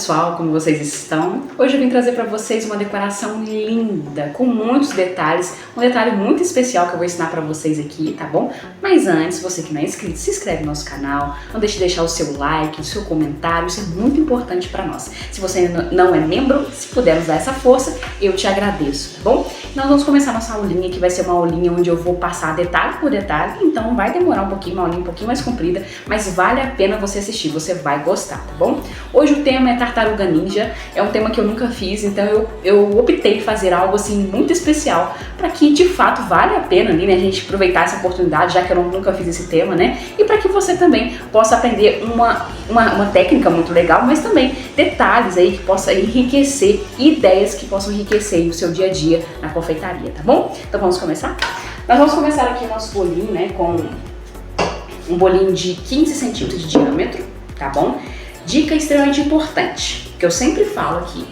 pessoal, como vocês estão? Hoje eu vim trazer para vocês uma decoração linda, com muitos detalhes, um detalhe muito especial que eu vou ensinar para vocês aqui, tá bom? Mas antes, você que não é inscrito, se inscreve no nosso canal, não deixe de deixar o seu like, o seu comentário, isso é muito importante para nós. Se você ainda não é membro, se puder nos dar essa força, eu te agradeço, tá bom? Nós vamos começar nossa aulinha, que vai ser uma aulinha onde eu vou passar detalhe por detalhe, então vai demorar um pouquinho, uma aulinha um pouquinho mais comprida, mas vale a pena você assistir, você vai gostar, tá bom? Hoje o tema é Tartaruga Ninja, é um tema que eu nunca fiz, então eu optei fazer algo assim muito especial, para que de fato vale a pena ali, né, a gente aproveitar essa oportunidade, já que eu nunca fiz esse tema, né, e para que você também possa aprender uma técnica muito legal, mas também detalhes aí que possa enriquecer, ideias que possam enriquecer o seu dia a dia na confeitaria, tá bom? Então vamos começar? Nós vamos começar aqui o nosso bolinho, né, com um bolinho de 15 centímetros de diâmetro, tá bom? Dica extremamente importante, que eu sempre falo aqui,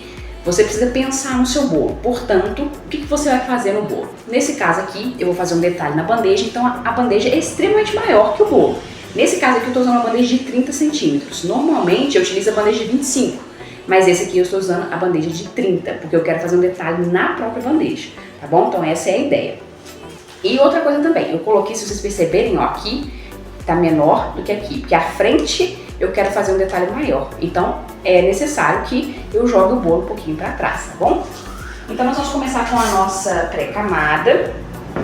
você precisa pensar no seu bolo, portanto, o que você vai fazer no bolo? Nesse caso aqui, eu vou fazer um detalhe na bandeja, então a bandeja é extremamente maior que o bolo. Nesse caso aqui eu estou usando uma bandeja de 30 centímetros, normalmente eu utilizo a bandeja de 25, mas esse aqui eu estou usando a bandeja de 30, porque eu quero fazer um detalhe na própria bandeja, tá bom? Então essa é a ideia. E outra coisa também, eu coloquei, se vocês perceberem, ó, aqui tá menor do que aqui, porque a frente eu quero fazer um detalhe maior, então é necessário que eu jogue o bolo um pouquinho para trás, tá bom? Então nós vamos começar com a nossa pré-camada,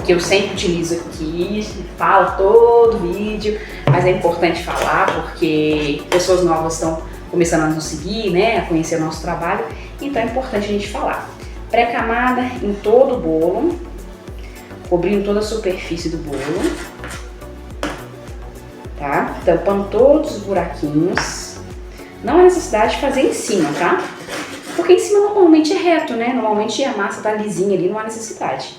que eu sempre utilizo aqui, falo todo vídeo, mas é importante falar porque pessoas novas estão começando a nos seguir, né, a conhecer o nosso trabalho, então é importante a gente falar. Pré-camada em todo o bolo, cobrindo toda a superfície do bolo, tá? Tampando todos os buraquinhos. Não há necessidade de fazer em cima, tá? Porque em cima normalmente é reto, né? Normalmente a massa tá lisinha ali, não há necessidade,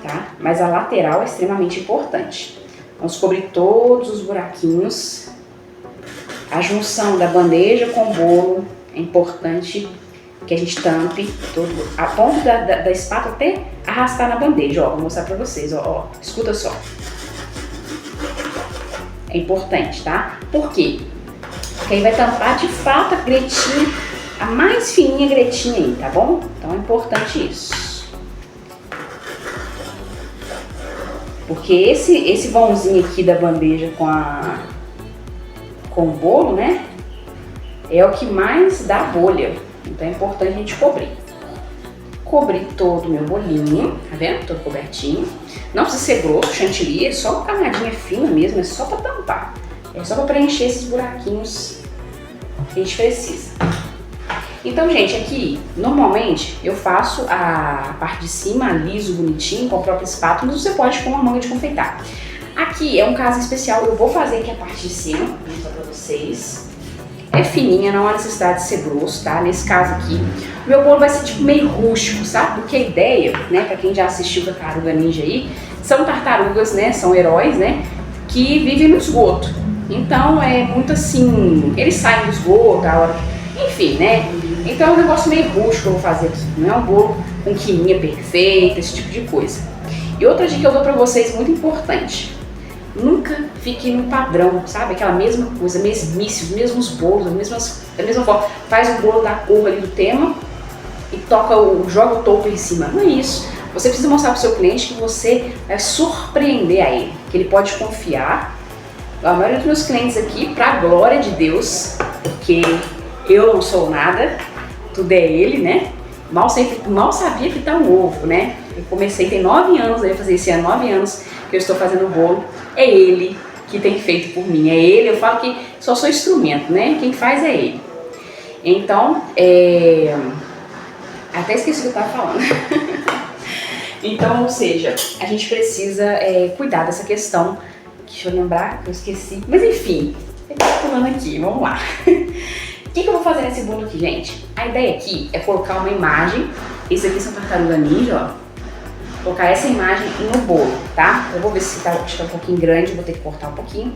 tá? Mas a lateral é extremamente importante. Vamos cobrir todos os buraquinhos. A junção da bandeja com o bolo é importante que a gente tampe todo, a ponta da espátula até arrastar na bandeja, ó. Vou mostrar pra vocês, ó. Escuta só. É importante, tá? Por quê? Porque aí vai tampar de fato a gretinha, a mais fininha gretinha aí, tá bom? Então é importante isso. Porque esse vãozinho aqui da bandeja com o bolo, né? É o que mais dá bolha. Então é importante a gente cobrir. Cobri todo o meu bolinho, tá vendo? Todo cobertinho. Não precisa ser grosso, chantilly, é só uma camadinha fina mesmo, é só pra tampar. É só pra preencher esses buraquinhos que a gente precisa. Então, gente, aqui, normalmente, eu faço a parte de cima liso, bonitinho, com a própria espátula, mas você pode com uma manga de confeitar. Aqui é um caso especial, eu vou fazer aqui a parte de cima, vou mostrar pra vocês. É fininha, não há necessidade de ser grosso, tá? Nesse caso aqui, o meu bolo vai ser tipo meio rústico, sabe? Porque a ideia, né, pra quem já assistiu Tartaruga Ninja aí, são tartarugas, né, são heróis, né, que vivem no esgoto. Então é muito assim, eles saem do esgoto, a hora, enfim, né? Então é um negócio meio rústico que eu vou fazer aqui, não é um bolo com quininha perfeita, esse tipo de coisa. E outra dica que eu dou pra vocês, muito importante, nunca fique no padrão, sabe? Aquela mesma coisa, mesmice, os mesmos bolos, da mesma forma. Faz o bolo da cor ali do tema e joga o topo em cima. Não é isso. Você precisa mostrar para o seu cliente que você vai surpreender a ele, que ele pode confiar. A maioria dos meus clientes aqui, para a glória de Deus, porque eu não sou nada, tudo é ele, né? Mal sabia que tá um ovo, né? Eu comecei, tem 9 anos, eu ia fazer esse ano 9 anos que eu estou fazendo o bolo. É ele que tem feito por mim, é ele, eu falo que só sou instrumento, né? Quem faz é ele. Então, até esqueci o que eu estava falando. Então, ou seja, a gente precisa cuidar dessa questão. Deixa eu lembrar que eu esqueci. Mas enfim, eu tô falando aqui, vamos lá. O que eu vou fazer nesse bolo aqui, gente? A ideia aqui é colocar uma imagem. Esse aqui são Tartaruga Ninja, ó. Colocar essa imagem no bolo, tá? Eu vou ver se tá um pouquinho grande, vou ter que cortar um pouquinho.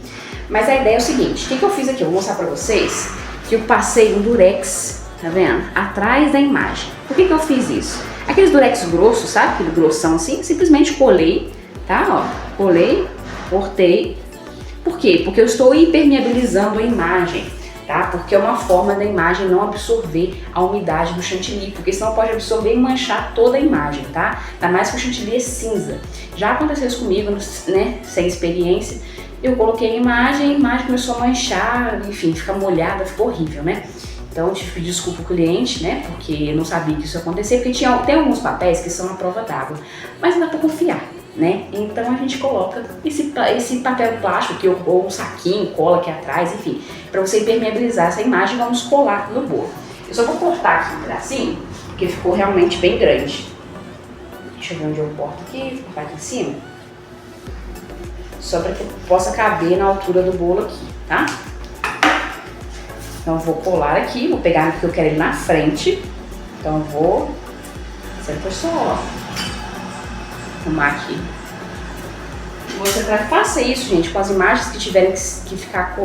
Mas a ideia é o seguinte, o que eu fiz aqui? Eu vou mostrar pra vocês que eu passei um durex, tá vendo? Atrás da imagem. Por que eu fiz isso? Aqueles durex grossos, sabe? Aquele grossão assim, simplesmente colei, tá? Ó, colei, cortei. Por quê? Porque eu estou impermeabilizando a imagem. tá? Porque é uma forma da imagem não absorver a umidade do chantilly, porque senão pode absorver e manchar toda a imagem, tá? Ainda mais que o chantilly é cinza. Já aconteceu isso comigo, né, sem experiência, eu coloquei a imagem começou a manchar, enfim, fica molhada, ficou horrível, né? Então eu tive que pedir desculpa ao cliente, né, porque eu não sabia que isso ia acontecer, porque tem alguns papéis que são à prova d'água, mas não dá pra confiar, né? Então a gente coloca esse papel plástico ou um saquinho, cola aqui atrás, enfim, para você impermeabilizar essa imagem. Vamos colar no bolo. Eu só vou cortar aqui um pedacinho, porque ficou realmente bem grande. Deixa eu ver onde eu corto aqui, vou cortar aqui em cima, só para que possa caber na altura do bolo aqui, tá? Então eu vou colar aqui, vou pegar porque eu quero ele na frente, então eu vou, sempre só, arrumar aqui. Você faça isso, gente, com as imagens que tiverem que ficar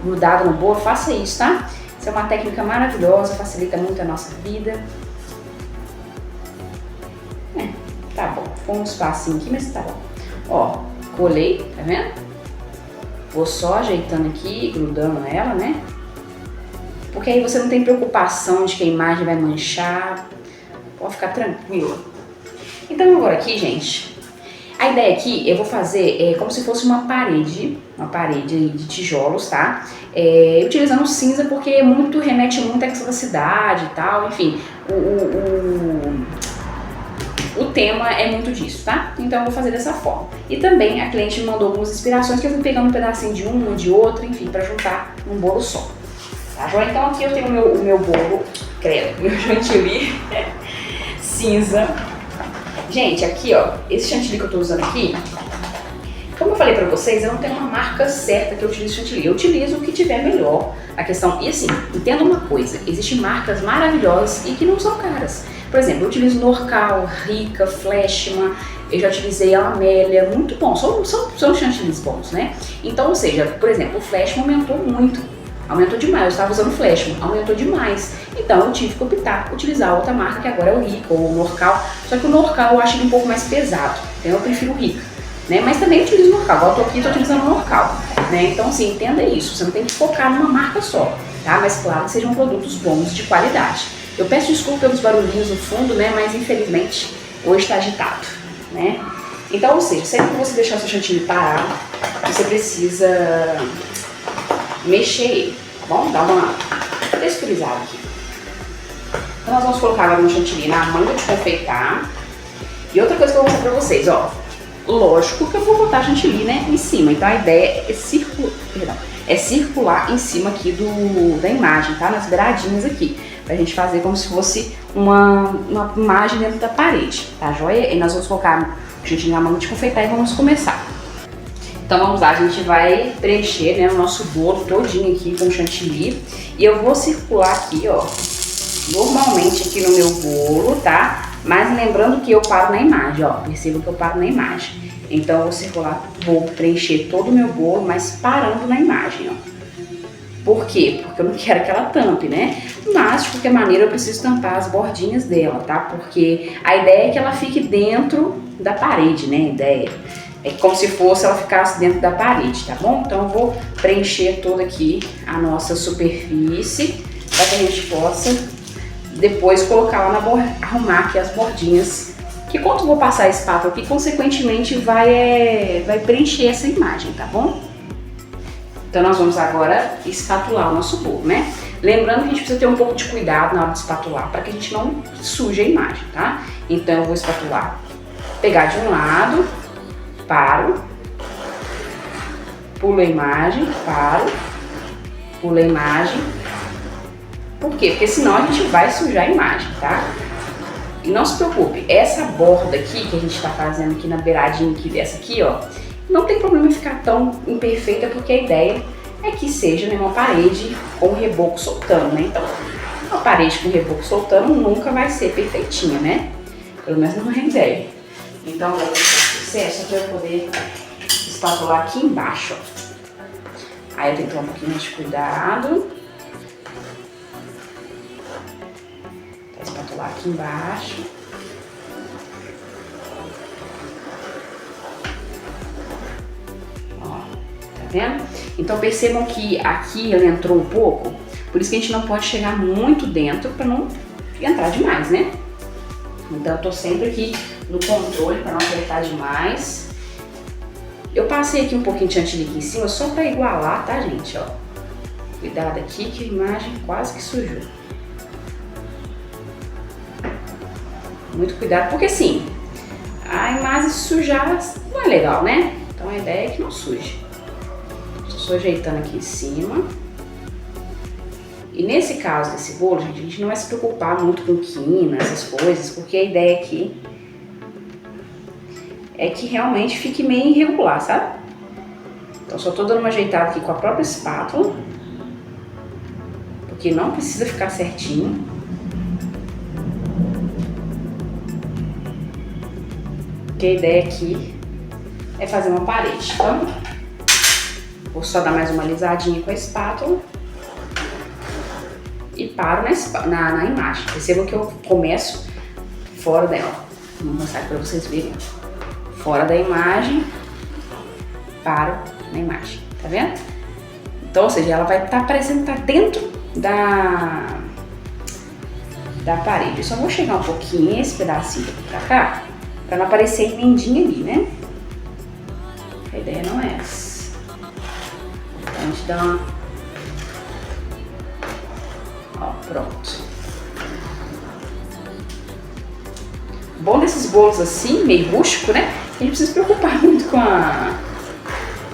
grudadas no bolo, faça isso, tá? Isso é uma técnica maravilhosa, facilita muito a nossa vida. Tá bom, ficou um espacinho aqui, mas tá bom. Ó, colei, tá vendo? Vou só ajeitando aqui, grudando ela, né? Porque aí você não tem preocupação de que a imagem vai manchar, pode ficar tranquila. Então agora aqui, gente, a ideia aqui, eu vou fazer como se fosse uma parede de tijolos, tá? Utilizando cinza porque remete muito à questão da cidade e tal, enfim, o tema é muito disso, tá? Então eu vou fazer dessa forma. E também a cliente me mandou algumas inspirações que eu fui pegando um pedacinho de uma, de outra, enfim, pra juntar num bolo só. Tá, joia? Então aqui eu tenho o meu bolo, credo, meu chantilly cinza. Gente, aqui ó, esse chantilly que eu tô usando aqui, como eu falei pra vocês, eu não tenho uma marca certa que eu utilizo chantilly. Eu utilizo o que tiver melhor. A questão, e assim, entenda uma coisa, existem marcas maravilhosas e que não são caras. Por exemplo, eu utilizo Norcal, Rica, Flashman, eu já utilizei a Amélia, muito bom, são chantillies bons, né? Então, ou seja, por exemplo, o Flashman aumentou muito, aumentou demais, eu estava usando o Flashman, aumentou demais. Então eu tive que optar por utilizar outra marca que agora é o Rica ou o Norcal, só que o Norcal eu acho ele um pouco mais pesado, então eu prefiro o Rica, né? Mas também eu utilizo o Norcal, agora eu tô aqui tô utilizando o Norcal, né? Então assim, entenda isso, você não tem que focar numa marca só, tá? Mas claro que sejam produtos bons, de qualidade. Eu peço desculpa pelos barulhinhos no fundo, né? Mas infelizmente hoje está agitado, né? Então, ou seja, sempre que você deixar o seu chantilly parar, você precisa mexer ele, tá bom? Dá uma texturizada aqui. Então nós vamos colocar agora no chantilly na manga de confeitar. E outra coisa que eu vou mostrar pra vocês, ó. Lógico que eu vou botar chantilly, né, em cima. Então a ideia é circular em cima aqui da imagem, tá? Nas beiradinhas aqui. Pra gente fazer como se fosse uma imagem dentro da parede, tá joia? E nós vamos colocar o chantilly na manga de confeitar e vamos começar. Então vamos lá, a gente vai preencher, né, o nosso bolo todinho aqui com chantilly. E eu vou circular aqui, ó, normalmente aqui no meu bolo, tá? Mas lembrando que eu paro na imagem, ó, perceba que eu paro na imagem. Então eu vou circular, vou preencher todo o meu bolo, mas parando na imagem, ó. Por quê? Porque eu não quero que ela tampe, né? Mas, de qualquer maneira, eu preciso tampar as bordinhas dela, tá? Porque a ideia é que ela fique dentro da parede, né? A ideia é como se fosse ela ficasse dentro da parede, tá bom? Então eu vou preencher toda aqui a nossa superfície para que a gente possa depois colocar lá arrumar aqui as bordinhas, que quando eu vou passar a espátula aqui, consequentemente vai preencher essa imagem, tá bom? Então nós vamos agora espatular o nosso bolo, né? Lembrando que a gente precisa ter um pouco de cuidado na hora de espatular para que a gente não suje a imagem, tá? Então eu vou espatular, pegar de um lado, paro, pulo a imagem, paro, pulo a imagem. Por quê? Porque senão a gente vai sujar a imagem, tá? E não se preocupe, essa borda aqui que a gente tá fazendo aqui na beiradinha aqui, dessa aqui, ó, não tem problema ficar tão imperfeita, porque a ideia é que seja, né, uma parede com o reboco soltando, né? Então, uma parede com o reboco soltando nunca vai ser perfeitinha, né? Pelo menos não é a ideia. Então, eu vou fazer o processo para eu poder espatular aqui embaixo, ó. Aí eu tenho que ter um pouquinho mais de cuidado. Pra espatular aqui embaixo. Ó, tá vendo? Então percebam que aqui ela entrou um pouco, Por isso que a gente não pode chegar muito dentro para não entrar demais, né? Então eu tô sempre aqui no controle para não apertar demais. Eu passei aqui um pouquinho de chantilly aqui em cima só para igualar, tá, gente? Ó, cuidado aqui que a imagem quase que sujou. Muito cuidado, porque assim, a imagem sujar não é legal, né? Então a ideia é que não suje. Estou ajeitando aqui em cima. E nesse caso desse bolo, gente, a gente não vai se preocupar muito com quina, essas coisas, porque a ideia aqui é que realmente fique meio irregular, sabe? Então só tô dando uma ajeitada aqui com a própria espátula, porque não precisa ficar certinho. Porque a ideia aqui é fazer uma parede. Então, vou só dar mais uma alisadinha com a espátula e paro na imagem. Percebam que eu começo fora dela. Vou mostrar aqui pra vocês verem. Fora da imagem, paro na imagem, tá vendo? Então, ou seja, ela vai estar parecendo que tá dentro da parede. Eu só vou chegar um pouquinho esse pedacinho aqui pra cá, pra não aparecer emendinha ali, né? A ideia não é essa. Então, a gente dá uma... Ó, pronto. O bom desses bolos assim, meio rústico, né? A gente precisa se preocupar muito com a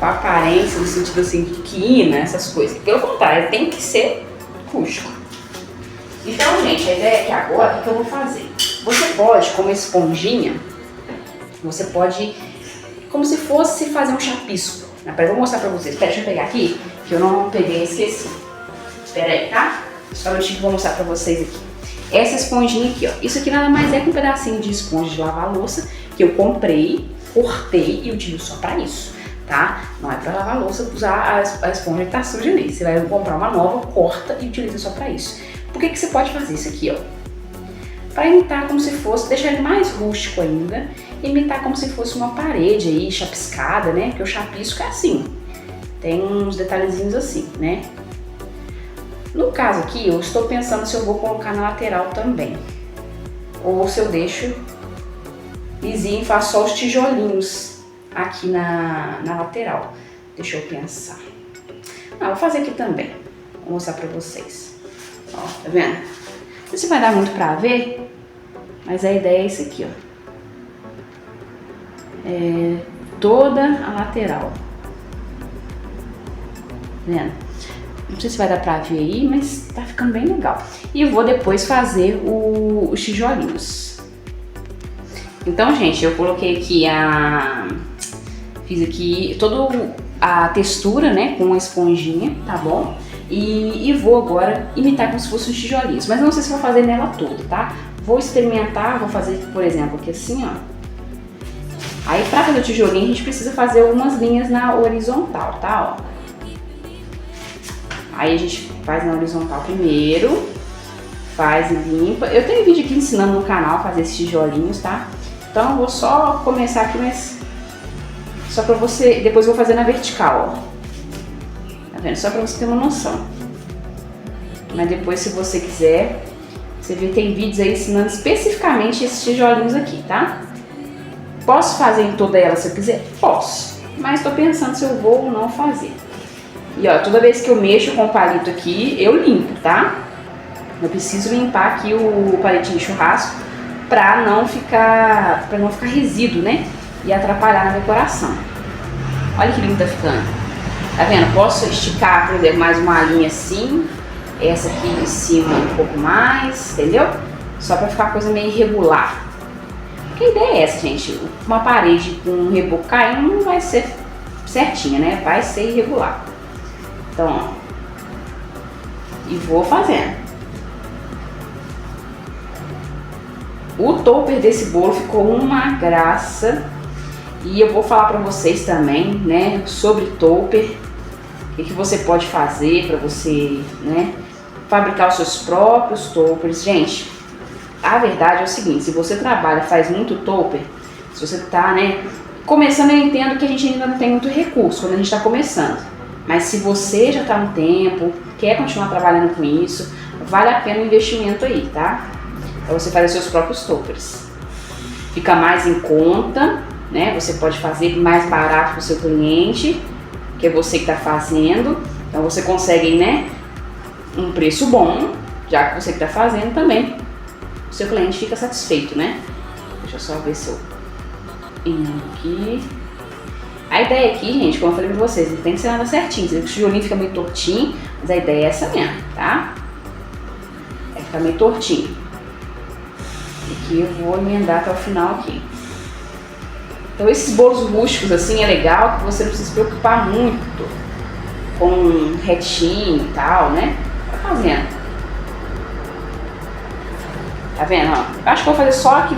aparência, no sentido assim, de quina, essas coisas. Pelo contrário, tem que ser rústico. Então, gente, a ideia é que agora, o que eu vou fazer? Você pode, com uma esponjinha, você pode, como se fosse fazer um chapisco. Eu vou mostrar pra vocês. Espera, deixa eu pegar aqui, que eu não peguei e esqueci. Espera aí, tá? Só um minutinho que eu vou mostrar pra vocês aqui. Essa esponjinha aqui, ó. Isso aqui nada mais é que um pedacinho de esponja de lavar louça que eu comprei, cortei e utilizo só pra isso, tá? Não é pra lavar louça, usar a esponja que tá suja ali. Você vai comprar uma nova, corta e utiliza só pra isso. Por que você pode fazer isso aqui, ó? Pra imitar como se fosse, deixar ele mais rústico ainda, imitar como se fosse uma parede aí, chapiscada, né? Porque o chapisco é assim, tem uns detalhezinhos assim, né? No caso aqui, eu estou pensando se eu vou colocar na lateral também, ou se eu deixo lisinho e faço só os tijolinhos aqui na lateral. Deixa eu pensar. Ah, vou fazer aqui também, vou mostrar pra vocês. Ó, tá vendo? Não sei se vai dar muito pra ver, mas a ideia é isso aqui, ó. É toda a lateral. Tá vendo? Não sei se vai dar pra ver aí, mas tá ficando bem legal. E eu vou depois fazer os tijolinhos. Então, gente, eu coloquei aqui fiz aqui toda a textura, né, com a esponjinha, tá bom? E vou agora imitar como se fossem os tijolinhos. Mas não sei se vou fazer nela toda, tá? Vou experimentar, vou fazer, por exemplo, aqui assim, ó. Aí, pra fazer o tijolinho, a gente precisa fazer algumas linhas na horizontal, tá? Ó. Aí a gente faz na horizontal primeiro, faz na limpa. Eu tenho vídeo aqui ensinando no canal a fazer esses tijolinhos, tá? Então eu vou só começar aqui, mas só pra você, depois eu vou fazer na vertical, ó. Tá vendo? Só pra você ter uma noção. Mas depois, se você quiser, você vê, tem vídeos aí ensinando especificamente esses tijolinhos aqui, tá? Posso fazer em toda ela se eu quiser? Posso, mas tô pensando se eu vou ou não fazer. E ó, toda vez que eu mexo com o palito aqui, eu limpo, tá? Eu preciso limpar aqui o palitinho de churrasco pra não ficar resíduo, né? E atrapalhar na decoração. Olha que lindo tá ficando. Tá vendo? Posso esticar, por exemplo, mais uma linha assim. Essa aqui em cima um pouco mais, entendeu? Só pra ficar uma coisa meio irregular. Porque a ideia é essa, gente. Uma parede com um reboco caindo não vai ser certinha, né? Vai ser irregular. Então, ó, e vou fazendo. O topper desse bolo ficou uma graça. E eu vou falar pra vocês também, né, sobre topper. O que você pode fazer pra você, né, fabricar os seus próprios toppers. Gente, a verdade é o seguinte, se você trabalha, faz muito topper, se você tá, né, começando, eu entendo que a gente ainda não tem muito recurso quando a gente tá começando. Mas se você já tá no tempo, quer continuar trabalhando com isso, vale a pena o investimento aí, tá? Pra você fazer seus próprios toppers. Fica mais em conta, né? Você pode fazer mais barato pro seu cliente, que é você que tá fazendo. Então você consegue, né, um preço bom, já que você que tá fazendo também. O seu cliente fica satisfeito, né? Deixa eu só ver se eu entro aqui. A ideia aqui, gente, como eu falei pra vocês, não tem que ser nada certinho. Você vê que o tijolinho fica meio tortinho, mas a ideia é essa mesmo, tá? Vai ficar meio tortinho. Aqui eu vou emendar até o final aqui. Então esses bolos rústicos assim é legal, que você não precisa se preocupar muito com retinho e tal, né? Tá fazendo. Tá vendo? Ó? Eu acho que eu vou fazer só aqui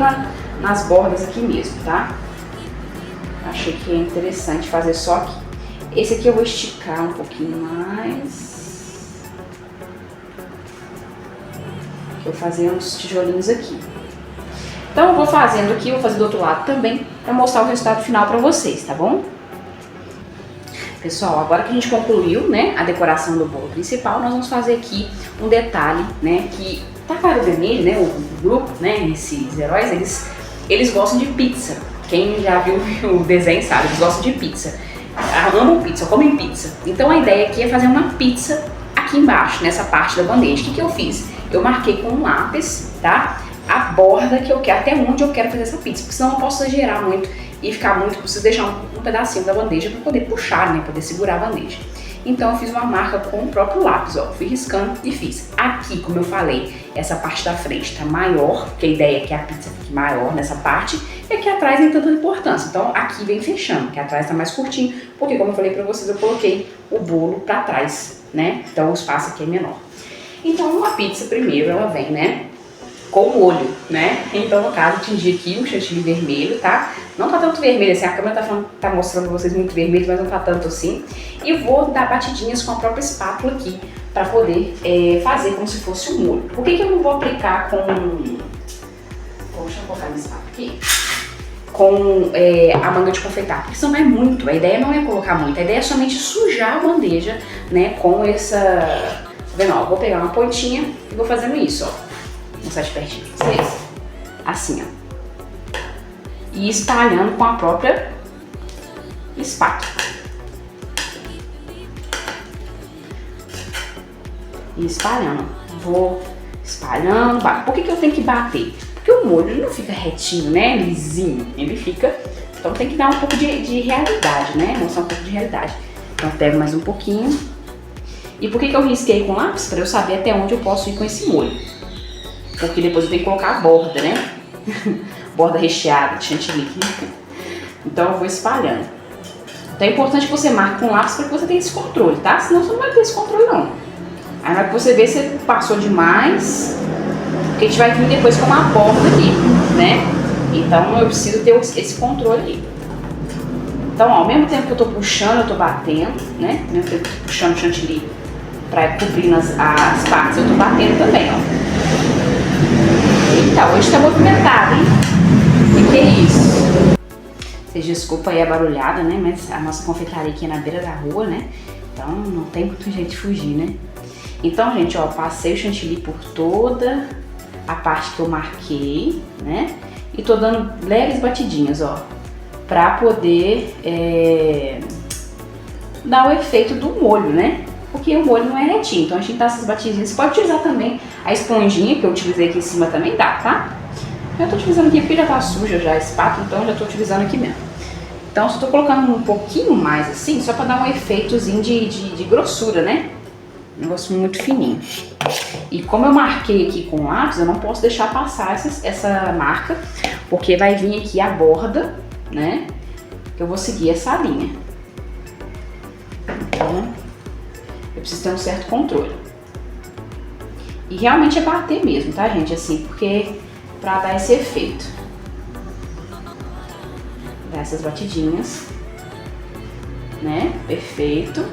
nas bordas aqui mesmo, tá? Achei que é interessante fazer só aqui. Esse aqui eu vou esticar um pouquinho mais. Eu vou fazer uns tijolinhos aqui. Então eu vou fazendo aqui, vou fazer do outro lado também, para mostrar o resultado final para vocês, tá bom? Pessoal, agora que a gente concluiu, né, a decoração do bolo principal, nós vamos fazer aqui um detalhe, né, que tá claro vermelho, né, o grupo, né, esses heróis, eles gostam de pizza. Quem já viu o desenho sabe, eles gostam de pizza. Amam pizza, comem pizza. Então a ideia aqui é fazer uma pizza aqui embaixo, nessa parte da bandeja. O que eu fiz? Eu marquei com um lápis, tá? A borda que eu quero, até onde eu quero fazer essa pizza, porque senão eu posso exagerar muito e ficar muito, preciso deixar um pedacinho da bandeja para poder puxar, né, poder segurar a bandeja. Então eu fiz uma marca com o próprio lápis, ó, fui riscando e fiz. Aqui, como eu falei, essa parte da frente tá maior, porque a ideia é que a pizza fique maior nessa parte, e aqui atrás nem tanta importância. Então aqui vem fechando, que atrás tá mais curtinho, porque como eu falei pra vocês, eu coloquei o bolo pra trás, né, então o espaço aqui é menor. Então uma pizza primeiro, ela vem, né, com molho, né? Então, no caso, tingi aqui um chantilly vermelho, tá? Não tá tanto vermelho assim, a câmera tá mostrando pra vocês muito vermelho, mas não tá tanto assim. E vou dar batidinhas com a própria espátula aqui, pra poder fazer como se fosse um molho. Por que eu não vou aplicar com... Deixa eu colocar minha espátula aqui. Com a manga de confeitar, porque senão é muito. A ideia não é colocar muito, a ideia é somente sujar a bandeja, né? Com essa... Tá vendo? Ó, vou pegar uma pontinha e vou fazendo isso, ó. Vou mostrar de pertinho pra vocês. Assim, ó. E espalhando com a própria espátula. E espalhando. Vou espalhando. Por que eu tenho que bater? Porque o molho não fica retinho, né? Lisinho. Ele fica... Então tem que dar um pouco de realidade, né? Mostrar um pouco de realidade. Então eu pego mais um pouquinho. E por que eu risquei com lápis? Pra eu saber até onde eu posso ir com esse molho. Porque depois eu tenho que colocar a borda, né? Borda recheada de chantilly. Então eu vou espalhando. Então é importante que você marque com lápis para que você tenha esse controle, tá? Senão você não vai ter esse controle não. Aí na hora que você vê, você passou demais, porque a gente vai vir depois com uma borda aqui, né? Então eu preciso ter esse controle aí. Então, ó, ao mesmo tempo que eu tô puxando, eu tô batendo, né? Ao mesmo tempo que eu tô puxando o chantilly para cobrir as partes, eu tô batendo também, ó. Então, hoje tá movimentado, hein? O que é isso? Vocês desculpam aí a barulhada, né? Mas a nossa confeitaria aqui é na beira da rua, né? Então não tem muito jeito de fugir, né? Então, gente, ó, passei o chantilly por toda a parte que eu marquei, né? E tô dando leves batidinhas, ó, pra poder dar o efeito do molho, né? Porque o molho não é retinho, então a gente dá essas batidinhas. Você pode utilizar também a esponjinha que eu utilizei aqui em cima também, dá, tá? Eu tô utilizando aqui porque já tá suja já a espátula, então eu já tô utilizando aqui mesmo. Então só tô colocando um pouquinho mais assim, só pra dar um efeitozinho de grossura, né? Um negócio muito fininho. E como eu marquei aqui com lápis, eu não posso deixar passar essa marca, porque vai vir aqui a borda, né? Que eu vou seguir essa linha. Então, eu preciso ter um certo controle. E realmente é bater mesmo, tá, gente? Assim, porque pra dar esse efeito. Dar essas batidinhas, né? Perfeito.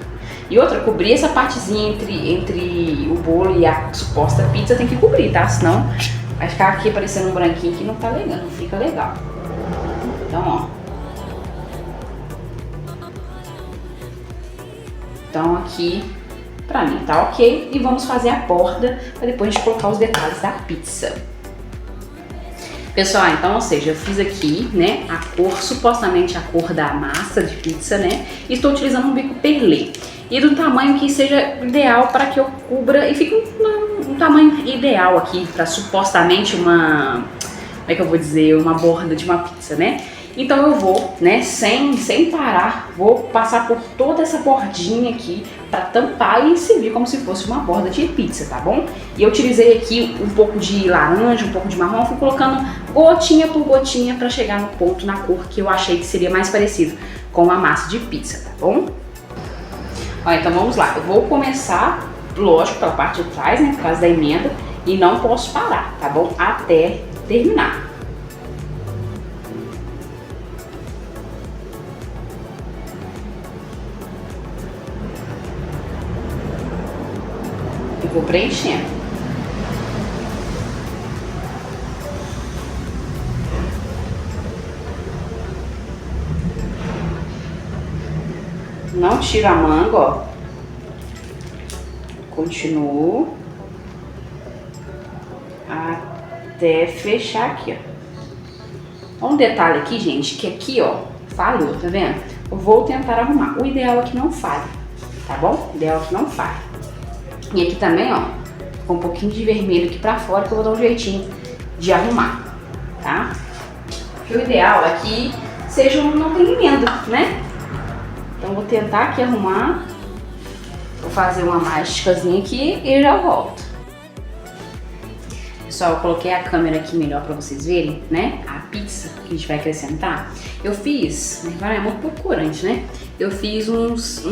E outra, cobrir essa partezinha entre o bolo e a suposta pizza tem que cobrir, tá? Senão vai ficar aqui parecendo um branquinho que não tá legal, não fica legal. Então, ó. Então aqui pra mim tá ok. E vamos fazer a borda para depois a gente colocar os detalhes da pizza. Pessoal, então, ou seja, eu fiz aqui, né, a cor, supostamente a cor da massa de pizza, né, e estou utilizando um bico perlê. E do tamanho que seja ideal para que eu cubra e fique um tamanho ideal aqui para supostamente uma, como é que eu vou dizer, uma borda de uma pizza, né. Então eu vou, né, sem parar, vou passar por toda essa bordinha aqui para tampar e servir como se fosse uma borda de pizza, tá bom? E eu utilizei aqui um pouco de laranja, um pouco de marrom, fui colocando gotinha por gotinha para chegar no ponto, na cor que eu achei que seria mais parecido com a massa de pizza, tá bom? Ó, então vamos lá, eu vou começar, lógico, pela parte de trás, né, por causa da emenda, e não posso parar, tá bom? Até terminar. E vou preenchendo. Não tiro a manga, ó. Continuo até fechar aqui, ó. Um detalhe aqui, gente, que aqui, ó, falhou, tá vendo? Eu vou tentar arrumar. O ideal é que não falhe, tá bom? O ideal é que não falhe. E aqui também, ó, com um pouquinho de vermelho aqui pra fora que eu vou dar um jeitinho de arrumar, tá? Porque o ideal é que seja não tem emenda, né? Então vou tentar aqui arrumar, vou fazer uma mágicazinha aqui e já volto. Pessoal, eu coloquei a câmera aqui melhor pra vocês verem, né? A pizza que a gente vai acrescentar. Eu fiz, é muito procurante, né? Eu fiz uns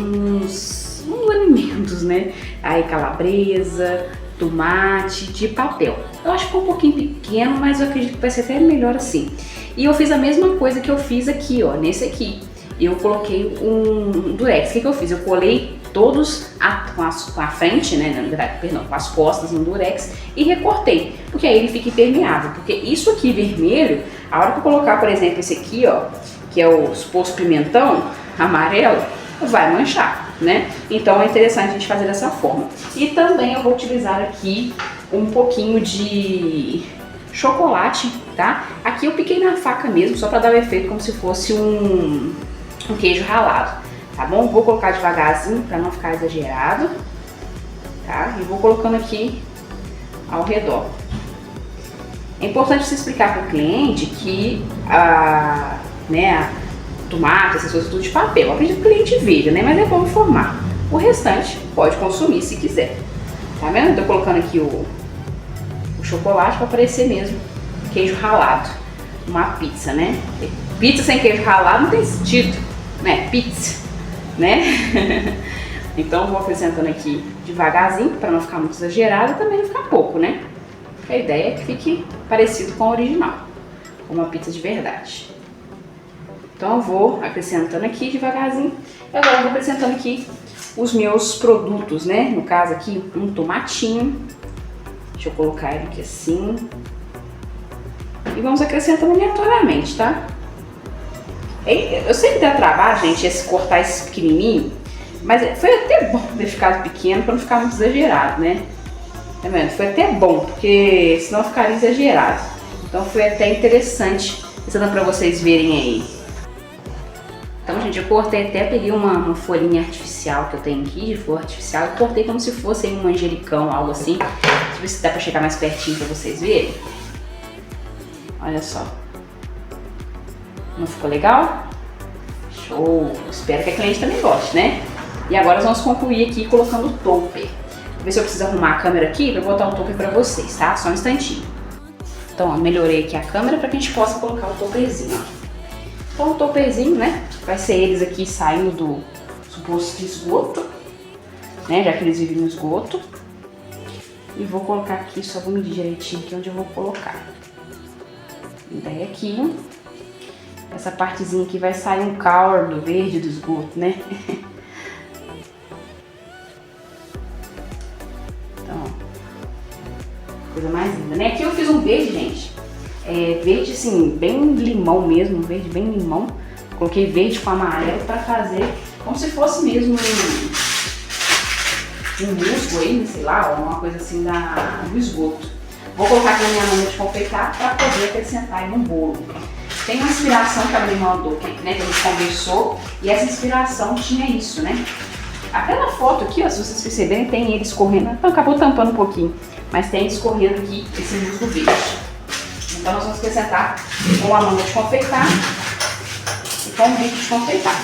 alimentos, né? Aí calabresa, tomate, de papel. Eu acho que ficou um pouquinho pequeno, mas eu acredito que vai ser até melhor assim. E eu fiz a mesma coisa que eu fiz aqui, ó, nesse aqui. Eu coloquei um durex. O que eu fiz? Eu colei todos com a frente, né, perdão, com as costas no durex e recortei, porque aí ele fica impermeável. Porque isso aqui vermelho, a hora que eu colocar, por exemplo, esse aqui, ó, que é o suposto pimentão amarelo, vai manchar, né? Então é interessante a gente fazer dessa forma. E também eu vou utilizar aqui um pouquinho de chocolate, tá? Aqui eu piquei na faca mesmo, só para dar o efeito como se fosse um queijo ralado, tá bom? Vou colocar devagarzinho para não ficar exagerado, tá? E vou colocando aqui ao redor. É importante você explicar para o cliente que tomate, essas coisas tudo de papel. Eu acredito que o cliente veja, né? Mas é bom informar. O restante pode consumir se quiser. Tá vendo? Eu tô colocando aqui o chocolate para parecer mesmo queijo ralado. Uma pizza, né? Pizza sem queijo ralado não tem sentido, né? Pizza, né? Então eu vou acrescentando aqui devagarzinho para não ficar muito exagerado e também não ficar pouco, né? A ideia é que fique parecido com a original, com uma pizza de verdade. Então eu vou acrescentando aqui devagarzinho. E agora eu vou acrescentando aqui os meus produtos, né? No caso aqui, um tomatinho. Deixa eu colocar ele aqui assim. E vamos acrescentando aleatoriamente, tá? Eu sei que dá trabalho, gente, cortar esse pequenininho. Mas foi até bom ter ficado pequeno para não ficar muito exagerado, né? Tá vendo? Foi até bom, porque senão ficaria exagerado. Então foi até interessante, pensando para vocês verem aí. Então, gente, eu cortei até, peguei uma folhinha artificial que eu tenho aqui, de flor artificial, e cortei como se fosse um manjericão, algo assim. Deixa eu ver se dá pra chegar mais pertinho pra vocês verem. Olha só. Não ficou legal? Show! Espero que a cliente também goste, né? E agora nós vamos concluir aqui colocando o topper. Vou ver se eu preciso arrumar a câmera aqui pra botar o topper pra vocês, tá? Só um instantinho. Então, ó, melhorei aqui a câmera pra que a gente possa colocar o topperzinho, ó. Então o topperzinho, né, vai ser eles aqui saindo do suposto esgoto, né, já que eles vivem no esgoto. E vou colocar aqui, só vou medir direitinho aqui onde eu vou colocar. E daí aqui, essa partezinha aqui vai sair um caldo verde do esgoto, né. Então, ó, coisa mais linda, né. Aqui eu fiz um verde, gente. Verde assim, bem limão mesmo, verde bem limão. Coloquei verde com amarelo para fazer como se fosse mesmo um musgo aí, sei lá, ou uma coisa assim do esgoto. Vou colocar aqui na minha manga de confeitar para poder acrescentar aí no bolo. Tem uma inspiração que a minha irmã mandou, né, que a gente conversou, e essa inspiração tinha isso, né? Aquela foto aqui, ó, se vocês perceberem, tem ele escorrendo, então acabou tampando um pouquinho, mas tem escorrendo aqui esse musgo verde. Então nós vamos acrescentar com a manga de confeitar e com o bico de confeitar.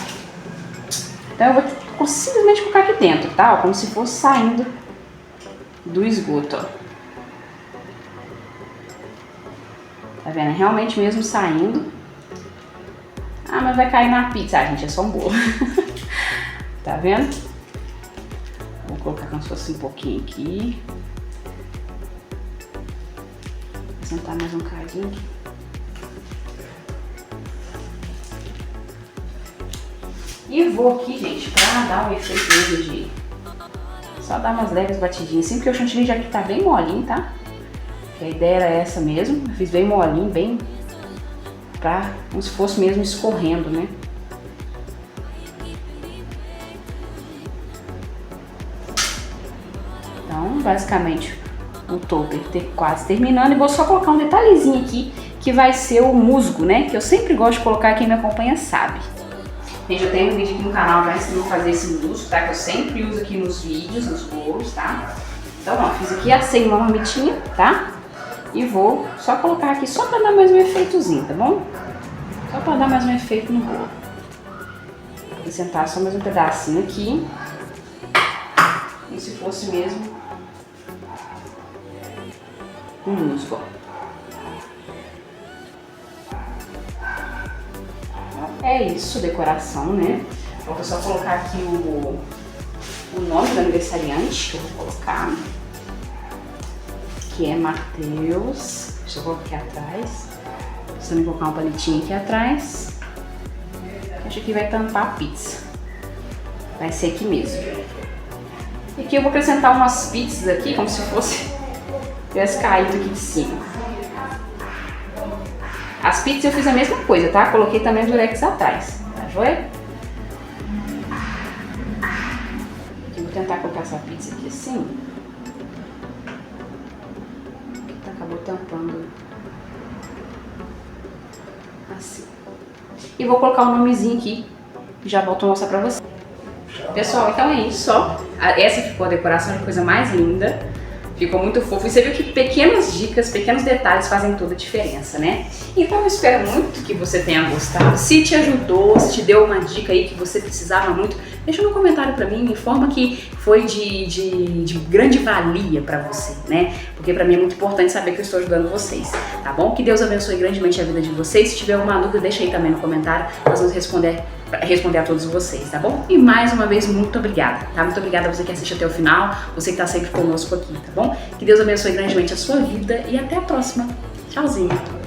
Então eu vou simplesmente colocar aqui dentro, tá? Ó, como se fosse saindo do esgoto, ó. Tá vendo? É realmente mesmo saindo. Ah, mas vai cair na pizza. Ah, gente, é só um bolo. Tá vendo? Vou colocar como se fosse um pouquinho aqui. Vou sentar mais um cadinho aqui. E vou aqui, gente, pra dar um efeito mesmo de... Só dar umas leves batidinhas assim, porque o chantilly já aqui tá bem molinho, tá? A ideia era essa mesmo, eu fiz bem molinho, bem pra, como se fosse mesmo escorrendo, né? Então, basicamente, o topo quase terminando, e vou só colocar um detalhezinho aqui, que vai ser o musgo, né? Que eu sempre gosto de colocar, quem me acompanha sabe. Gente, eu tenho um vídeo aqui no canal já ensinando a fazer esse musgo, tá? Que eu sempre uso aqui nos vídeos, nos bolos, tá? Então, ó, fiz aqui, assei uma marmitinha, tá? E vou só colocar aqui, só pra dar mais um efeitozinho, tá bom? Só pra dar mais um efeito no bolo. Vou acrescentar só mais um pedacinho aqui. Como se fosse mesmo um musgo. É isso, decoração, né? Vou só colocar aqui o nome do aniversariante, que eu vou colocar. Que é Matheus. Deixa eu colocar aqui atrás. Vou também colocar uma palitinha aqui atrás. Acho que vai tampar a pizza. Vai ser aqui mesmo. E aqui eu vou acrescentar umas pizzas aqui, como se fosse tivesse caído aqui de cima. As pizzas eu fiz a mesma coisa, tá? Coloquei também o durex atrás, tá joia? Eu vou tentar colocar essa pizza aqui assim. Acabou tampando assim. E vou colocar o nomezinho aqui. Já volto a mostrar pra vocês. Pessoal, então é isso, ó. Essa ficou a decoração, de coisa mais linda. Ficou muito fofo. E você viu que pequenas dicas, pequenos detalhes fazem toda a diferença, né? Então eu espero muito que você tenha gostado. Se te ajudou, se te deu uma dica aí que você precisava muito, deixa no comentário pra mim, me informa que foi de grande valia pra você, né? Porque pra mim é muito importante saber que eu estou ajudando vocês, tá bom? Que Deus abençoe grandemente a vida de vocês. Se tiver alguma dúvida, deixa aí também no comentário. Nós vamos responder a todos vocês, tá bom? E mais uma vez, muito obrigada, tá? Muito obrigada a você que assiste até o final, você que tá sempre conosco aqui, tá bom? Que Deus abençoe grandemente a sua vida e até a próxima. Tchauzinho!